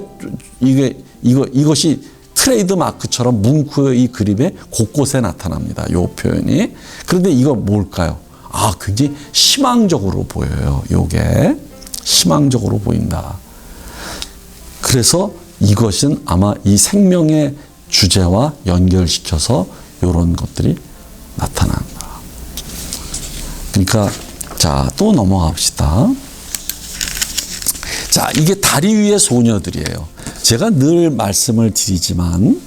이것이 트레이드 마크처럼 뭉크의 이 그림에 곳곳에 나타납니다. 이 표현이. 그런데 이거 뭘까요? 굉장히 희망적으로 보여요. 이게 희망적으로 보인다. 그래서 이것은 아마 이 생명의 주제와 연결시켜서 이런 것들이 나타난다. 그러니까 자, 또 넘어갑시다. 자, 이게 다리 위의 소녀들이에요. 제가 늘 말씀을 드리지만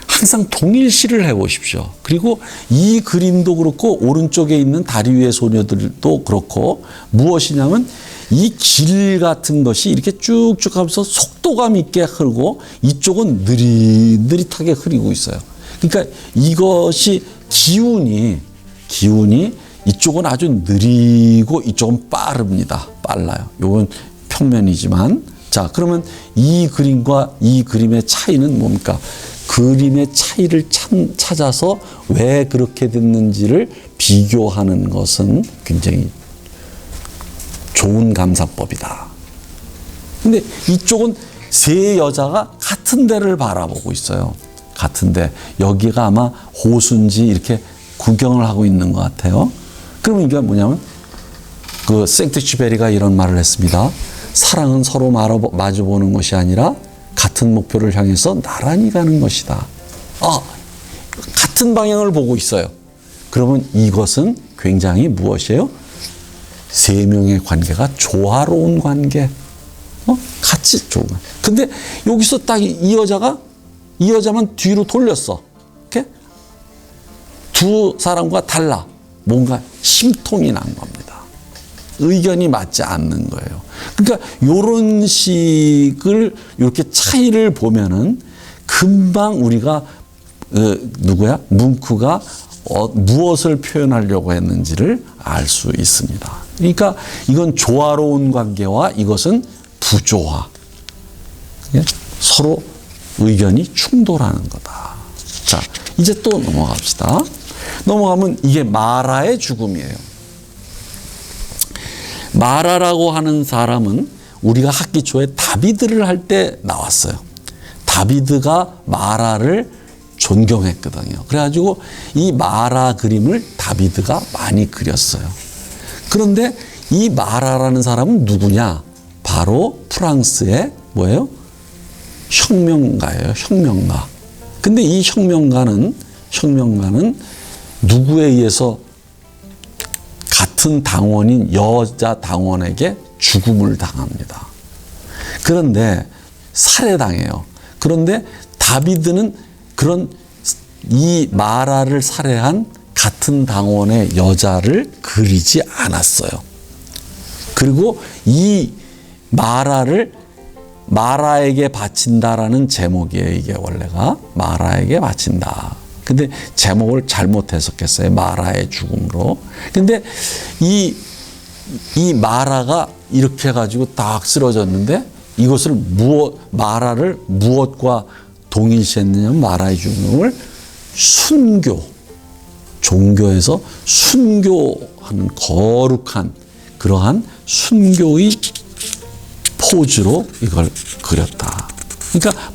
항상 동일시를 해보십시오. 그리고 이 그림도 그렇고 오른쪽에 있는 다리 위의 소녀들도 그렇고 무엇이냐면 이 길 같은 것이 이렇게 쭉쭉 하면서 속도감 있게 흐르고 이쪽은 느릿느릿하게 흐르고 있어요. 그러니까 이것이 기운이 이쪽은 아주 느리고 이쪽은 빨라요. 이건 평면이지만, 자, 그러면 이 그림과 이 그림의 차이는 뭡니까? 그림의 차이를 찾아서 왜 그렇게 됐는지를 비교하는 것은 굉장히 좋은 감상법이다. 근데 이쪽은 세 여자가 같은 데를 바라보고 있어요. 같은데 여기가 아마 호수인지 이렇게 구경을 하고 있는 것 같아요. 그러면 이게 뭐냐면 생트쥐베리가 이런 말을 했습니다. 사랑은 서로 마주보는 것이 아니라 같은 목표를 향해서 나란히 가는 것이다. 같은 방향을 보고 있어요. 그러면 이것은 굉장히 무엇이에요? 세 명의 관계가 조화로운 관계. 같이 좋은 관계. 근데 여기서 딱 이 여자만 뒤로 돌렸어. 이렇게? 두 사람과 달라. 뭔가 심통이 난 겁니다. 의견이 맞지 않는 거예요. 그러니까 이런 식을 이렇게 차이를 보면은 금방 우리가 뭉크가 무엇을 표현하려고 했는지를 알 수 있습니다. 그러니까 이건 조화로운 관계와 이것은 부조화. 서로 의견이 충돌하는 거다. 자, 이제 또 넘어갑시다. 넘어가면 이게 마라의 죽음이에요. 마라라고 하는 사람은 우리가 학기 초에 다비드를 할 때 나왔어요. 다비드가 마라를 존경했거든요. 그래가지고 이 마라 그림을 다비드가 많이 그렸어요. 그런데 이 마라라는 사람은 누구냐? 바로 프랑스의 뭐예요? 혁명가예요. 혁명가. 근데 이 혁명가는 누구에 의해서 같은 당원인 여자 당원에게 죽음을 당합니다. 그런데 살해당해요. 그런데 다비드는 그런 이 마라를 살해한 같은 당원의 여자를 그리지 않았어요. 그리고 이 마라에게 바친다라는 제목이에요. 이게 원래가 마라에게 바친다. 근데 제목을 잘못 해석했어요. 마라의 죽음으로. 근데 이 마라가 이렇게 해가지고 딱 쓰러졌는데 이것을 마라를 무엇과 동일시했느냐면 마라의 죽음을 순교, 종교에서 순교하는 거룩한 그러한 순교의 포즈로 이걸 그렸다. 그러니까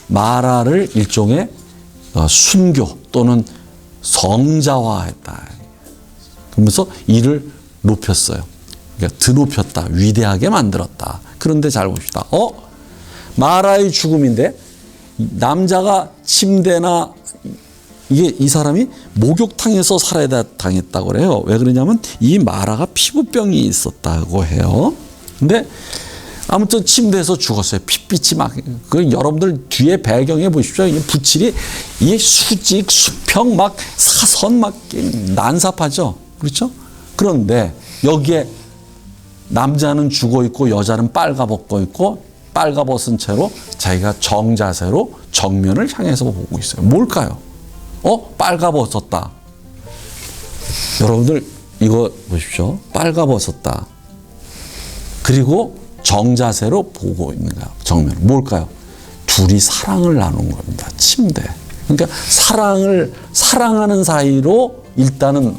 마라를 일종의 순교 또는 성자화했다. 그러면서 이를 높였어요. 그러니까 드높였다, 위대하게 만들었다. 그런데 잘 봅시다. 마라의 죽음인데 남자가 침대나 이 사람이 목욕탕에서 살해야 당했다고 그래요. 왜 그러냐면 이 마라가 피부병이 있었다고 해요. 근데 아무튼 침대에서 죽었어요. 핏빛이 막, 여러분들 뒤에 배경에 보십시오. 이 붓칠이, 이 수직, 수평, 막 사선 막 난삽하죠. 그렇죠? 그런데 여기에 남자는 죽어 있고 여자는 빨가벗고 있고 빨가벗은 채로 자기가 정자세로 정면을 향해서 보고 있어요. 뭘까요? 빨가벗었다. 여러분들 이거 보십시오. 빨가벗었다. 그리고 정자세로 보고 있는 거야. 정면. 뭘까요? 둘이 사랑을 나눈 겁니다. 침대. 그러니까 사랑하는 사이로 일단은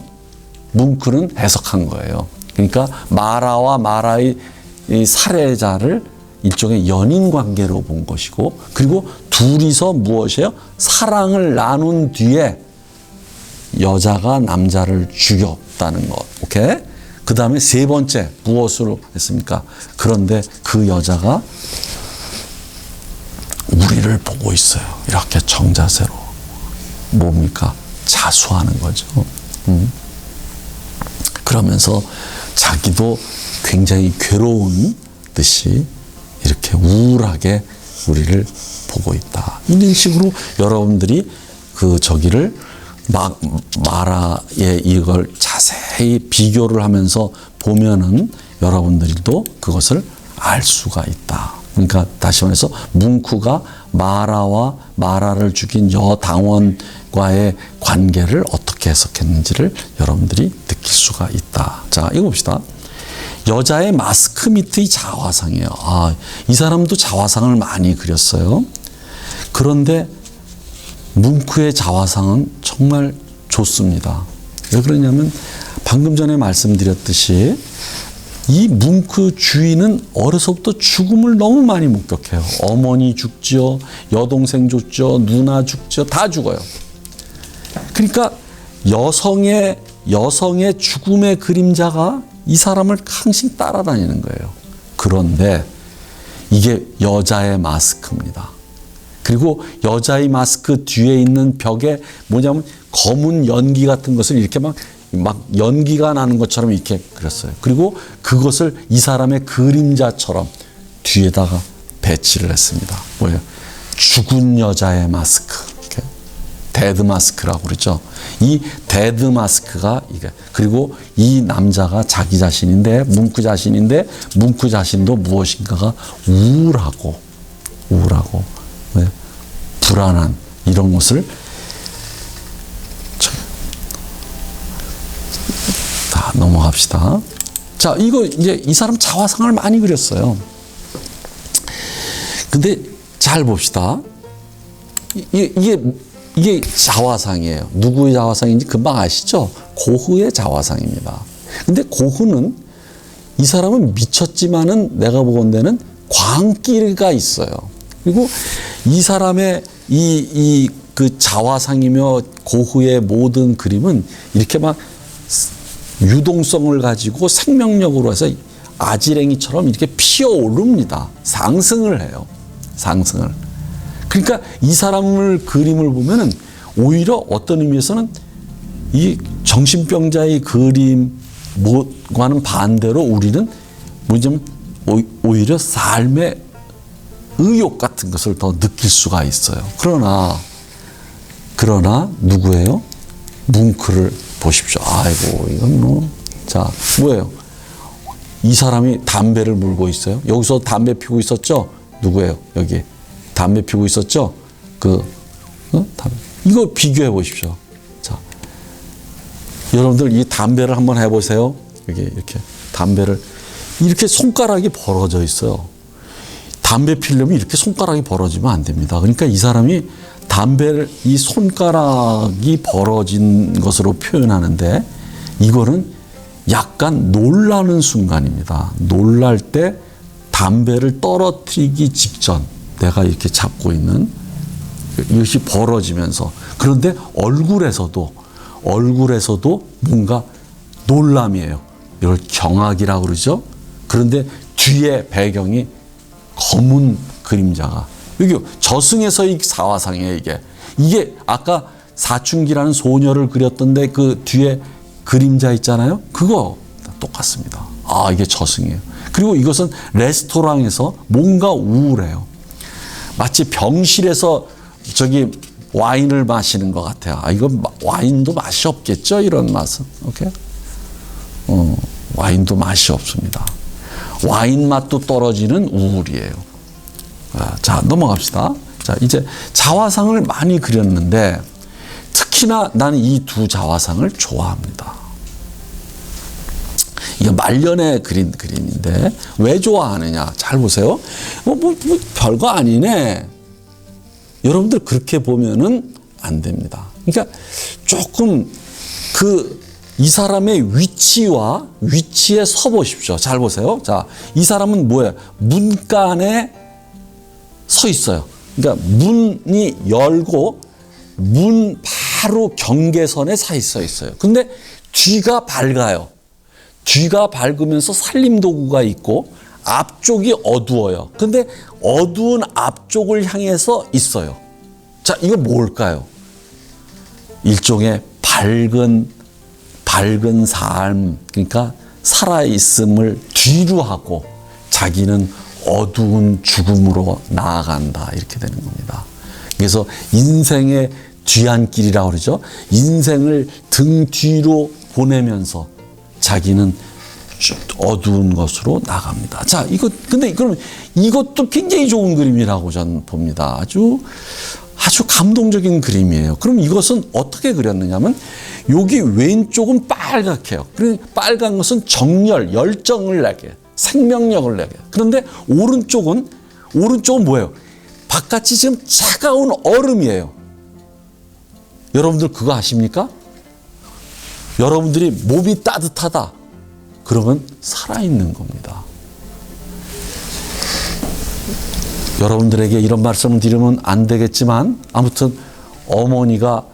뭉크는 해석한 거예요. 그러니까 마라와 마라의 이 살해자를 일종의 연인 관계로 본 것이고, 그리고 둘이서 무엇이에요? 사랑을 나눈 뒤에 여자가 남자를 죽였다는 것. 오케이? 그 다음에 세 번째 무엇으로 했습니까? 그런데 그 여자가 우리를 보고 있어요. 이렇게 정자세로. 뭡니까? 자수하는 거죠. 그러면서 자기도 굉장히 괴로운 듯이 이렇게 우울하게 우리를 보고 있다. 이런 식으로 여러분들이 저기를 마라의 이걸 자세히 비교를 하면서 보면은 여러분들도 그것을 알 수가 있다. 그러니까 다시 말해서 뭉크가 마라와 마라를 죽인 여당원과의 관계를 어떻게 해석했는지를 여러분들이 느낄 수가 있다. 자, 이거 봅시다. 여자의 마스크 밑의 자화상이에요. 이 사람도 자화상을 많이 그렸어요. 그런데 뭉크의 자화상은 정말 좋습니다. 왜 그러냐면 방금 전에 말씀드렸듯이 이 뭉크 주인은 어려서부터 죽음을 너무 많이 목격해요. 어머니 죽죠, 여동생 죽죠, 누나 죽죠, 다 죽어요. 그러니까 여성의 죽음의 그림자가 이 사람을 항상 따라다니는 거예요. 그런데 이게 여자의 마스크입니다. 그리고 여자의 마스크 뒤에 있는 벽에 뭐냐면 검은 연기 같은 것을 이렇게 막 연기가 나는 것처럼 이렇게 그렸어요. 그리고 그것을 이 사람의 그림자처럼 뒤에다가 배치를 했습니다. 뭐예요? 죽은 여자의 마스크. 데드 마스크라고 그러죠. 이 데드 마스크가 이게, 그리고 이 남자가 자기 자신인데 뭉크 자신도 무엇인가가 우울하고 불안한 이런 것을 다 넘어갑시다. 자, 이거 이제 이 사람 자화상을 많이 그렸어요. 근데 잘 봅시다. 이게 자화상이에요. 누구의 자화상인지 금방 아시죠? 고흐의 자화상입니다. 근데 고흐는 이 사람은 미쳤지만은 내가 보건대는 광기가 있어요. 그리고 이 사람의 그 자화상이며 고흐의 모든 그림은 이렇게 막 유동성을 가지고 생명력으로 해서 아지랭이처럼 이렇게 피어오릅니다. 상승을 해요. 상승을. 그러니까 이 사람을 그림을 보면은 오히려 어떤 의미에서는 이 정신병자의 그림과는 반대로 우리는 뭐냐면 오히려 삶의 의욕 같은 것을 더 느낄 수가 있어요. 그러나 누구예요? 뭉크를 보십시오. 아이고, 이건 뭐. 자, 뭐예요? 이 사람이 담배를 물고 있어요. 여기서 담배 피우고 있었죠? 누구예요? 여기. 담배 피우고 있었죠? 담배. 이거 비교해 보십시오. 자, 여러분들 이 담배를 한번 해보세요. 여기 이렇게 담배를 이렇게 손가락이 벌어져 있어요. 담배 피려면 이렇게 손가락이 벌어지면 안 됩니다. 그러니까 이 사람이 담배를 이 손가락이 벌어진 것으로 표현하는데 이거는 약간 놀라는 순간입니다. 놀랄 때 담배를 떨어뜨리기 직전 내가 이렇게 잡고 있는 이것이 벌어지면서 그런데 얼굴에서도 뭔가 놀람이에요. 이걸 경악이라고 그러죠. 그런데 뒤에 배경이 검은 그림자가 여기 저승에서의 사화상이에요. 이게 아까 사춘기라는 소녀를 그렸던데 그 뒤에 그림자 있잖아요. 그거 똑같습니다. 아, 이게 저승이에요. 그리고 이것은 레스토랑에서 뭔가 우울해요. 마치 병실에서 저기 와인을 마시는 것 같아요. 아, 이거 와인도 맛이 없겠죠? 이런 맛은. 오케이? 와인도 맛이 없습니다. 와인 맛도 떨어지는 우울이에요. 자, 넘어갑시다. 자, 이제 자화상을 많이 그렸는데 특히나 나는 이 두 자화상을 좋아합니다. 이게 말년에 그린 그림인데 왜 좋아하느냐? 잘 보세요. 뭐 별거 아니네. 여러분들 그렇게 보면은 안 됩니다. 그러니까 조금 이 사람의 위치에 서 보십시오. 잘 보세요. 자, 이 사람은 뭐예요? 문간에 서 있어요. 그러니까 문이 열고 문 바로 경계선에 서 있어요. 근데 뒤가 밝아요. 뒤가 밝으면서 살림도구가 있고 앞쪽이 어두워요. 근데 어두운 앞쪽을 향해서 있어요. 자, 이거 뭘까요? 일종의 밝은 삶, 그러니까 살아있음을 뒤로 하고 자기는 어두운 죽음으로 나아간다. 이렇게 되는 겁니다. 그래서 인생의 뒤안길이라고 그러죠. 인생을 등 뒤로 보내면서 자기는 어두운 것으로 나갑니다. 자, 근데 그럼 이것도 굉장히 좋은 그림이라고 저는 봅니다. 아주 감동적인 그림이에요. 그럼 이것은 어떻게 그렸느냐면 여기 왼쪽은 빨갛게요. 빨간 것은 정열, 열정을 내게, 생명력을 내게. 그런데 오른쪽은 뭐예요? 바깥이 지금 차가운 얼음이에요. 여러분들 그거 아십니까? 여러분들이 몸이 따뜻하다. 그러면 살아있는 겁니다. 여러분들에게 이런 말씀을 드리면 안 되겠지만 아무튼 어머니가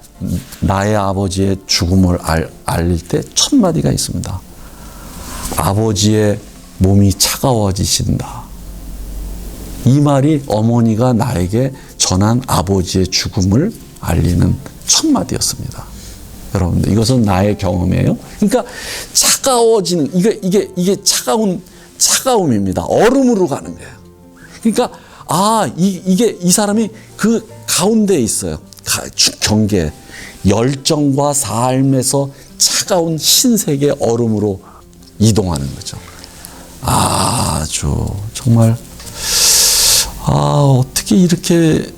나의 아버지의 죽음을 알릴 때 첫 마디가 있습니다. 아버지의 몸이 차가워지신다. 이 말이 어머니가 나에게 전한 아버지의 죽음을 알리는 첫 마디였습니다. 여러분들 이것은 나의 경험이에요. 그러니까 차가워지는 이게 차가움입니다. 얼음으로 가는 거예요. 그러니까 이 사람이 그 가운데에 있어요. 경계 열정과 삶에서 차가운 흰색의 얼음으로 이동하는 거죠. 아주 정말 어떻게 이렇게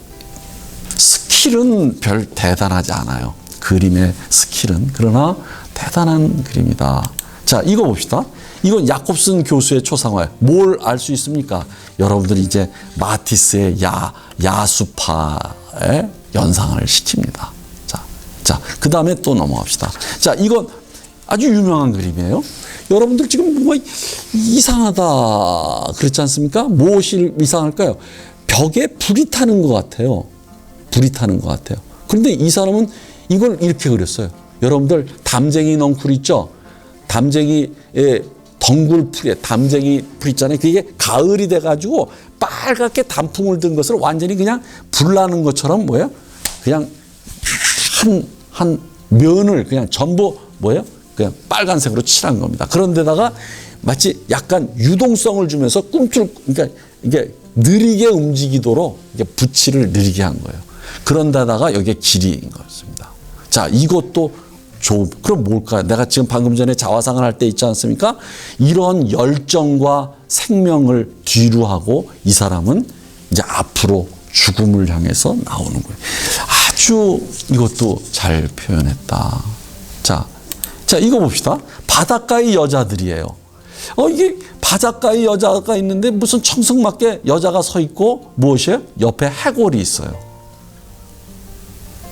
스킬은 별 대단하지 않아요. 그림의 스킬은. 그러나 대단한 그림이다. 자, 이거 봅시다. 이건 야콥슨 교수의 초상화예요. 뭘 알 수 있습니까? 여러분들이 이제 마티스의 야수파의 연상을 시킵니다. 자, 그 다음에 또 넘어갑시다. 자, 이건 아주 유명한 그림이에요. 여러분들 지금 뭐가 이상하다 그렇지 않습니까? 무엇이 이상할까요? 벽에 불이 타는 것 같아요. 그런데 이 사람은 이걸 이렇게 그렸어요. 여러분들 담쟁이 넝쿨 있죠? 담쟁이의 덩굴풀에 담쟁이 풀 있잖아요. 그게 가을이 돼가지고 빨갛게 단풍을 든 것을 완전히 그냥 불나는 것처럼 뭐예요? 그냥 한 면을 그냥 전부 뭐예요? 그냥 빨간색으로 칠한 겁니다. 그런데다가 마치 약간 유동성을 주면서 그러니까 이게 느리게 움직이도록 이게 붓칠을 느리게 한 거예요. 그런데다가 여기에 길이인 것입니다. 자, 이것도 그럼 뭘까요? 내가 지금 방금 전에 자화상을 할 때 있지 않습니까? 이런 열정과 생명을 뒤로 하고 이 사람은 이제 앞으로 죽음을 향해서 나오는 거예요. 아주 이것도 잘 표현했다. 자, 이거 봅시다. 바닷가의 여자들이에요. 이게 바닷가에 여자가 있는데 무슨 청승맞게 여자가 서 있고 무엇이에요? 옆에 해골이 있어요.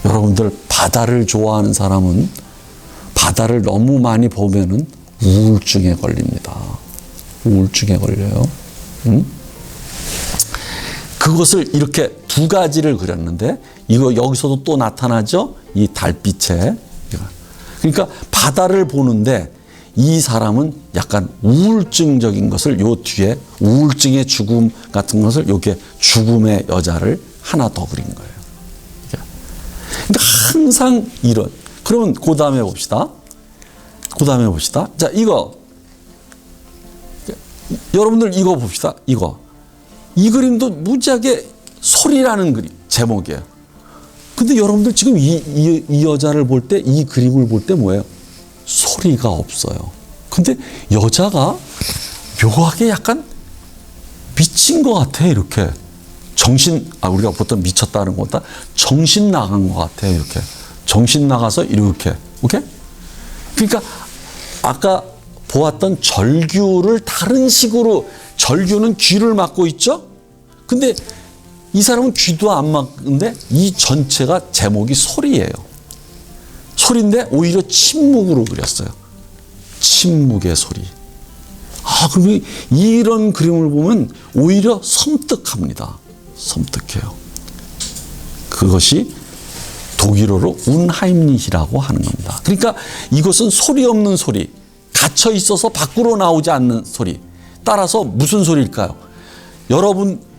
여러분들 바다를 좋아하는 사람은 바다를 너무 많이 보면은 우울증에 걸립니다. 우울증에 걸려요. 그것을 이렇게 두 가지를 그렸는데 이거 여기서도 또 나타나죠? 이 달빛에. 그러니까 바다를 보는데 이 사람은 약간 우울증적인 것을 요 뒤에 우울증의 죽음 같은 것을 여기에 죽음의 여자를 하나 더 그린 거예요. 그러니까 항상 이런. 그러면 그 다음에 봅시다. 그 다음에 봅시다. 자, 이거. 여러분들 이거 봅시다. 이거. 이 그림도 무지하게 소리라는 그림, 제목이에요. 근데 여러분들 지금 이 여자를 볼 때, 이 그림을 볼 때 뭐예요? 소리가 없어요. 근데 여자가 묘하게 약간 미친 것 같아, 이렇게. 우리가 보통 미쳤다는 것보다 정신 나간 것 같아, 이렇게. 정신 나가서 이렇게. 오케이? 그러니까 아까 보았던 절규를 다른 식으로, 절규는 귀를 막고 있죠? 근데 이 사람은 귀도 안 막는데 이 전체가 제목이 소리예요. 소리인데 오히려 침묵으로 그렸어요. 침묵의 소리. 그럼 이런 그림을 보면 오히려 섬뜩합니다. 섬뜩해요. 그것이 독일어로 운하임리히라고 하는 겁니다. 그러니까 이것은 소리 없는 소리, 갇혀 있어서 밖으로 나오지 않는 소리. 따라서 무슨 소리일까요?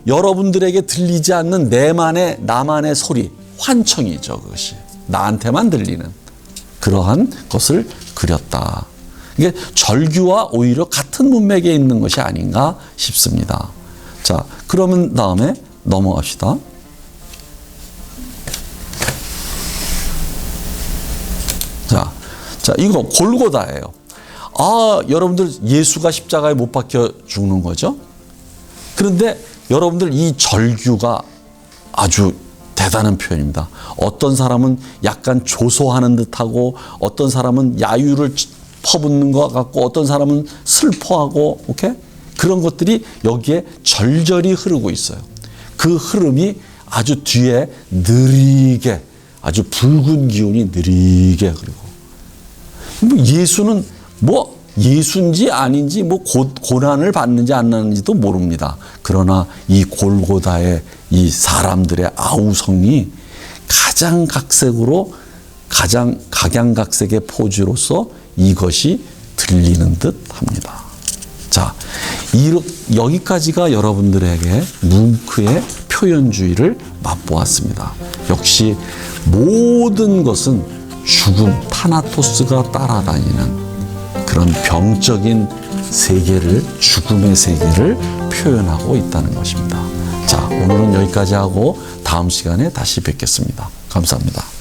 여러분들에게 들리지 않는 나만의 소리, 환청이죠. 그것이 나한테만 들리는 그러한 것을 그렸다. 이게 절규와 오히려 같은 문맥에 있는 것이 아닌가 싶습니다. 자, 그러면 다음에 넘어갑시다. 자, 이거 골고다예요. 여러분들 예수가 십자가에 못 박혀 죽는 거죠. 그런데 여러분들 이 절규가 아주 대단한 표현입니다. 어떤 사람은 약간 조소하는 듯하고 어떤 사람은 야유를 퍼붓는 것 같고 어떤 사람은 슬퍼하고 오케이? 그런 것들이 여기에 절절히 흐르고 있어요. 그 흐름이 아주 뒤에 느리게 아주 붉은 기운이 느리게 흐르고 예수는 예수인지 아닌지 고난을 받는지 안 받는지도 모릅니다. 그러나 이 골고다의 이 사람들의 아우성이 가장 각양각색의 포즈로서 이것이 들리는 듯 합니다. 자, 여기까지가 여러분들에게 뭉크의 표현주의를 맛보았습니다. 역시 모든 것은 죽음, 타나토스가 따라다니는 그런 병적인 세계를, 죽음의 세계를 표현하고 있다는 것입니다. 자, 오늘은 여기까지 하고 다음 시간에 다시 뵙겠습니다. 감사합니다.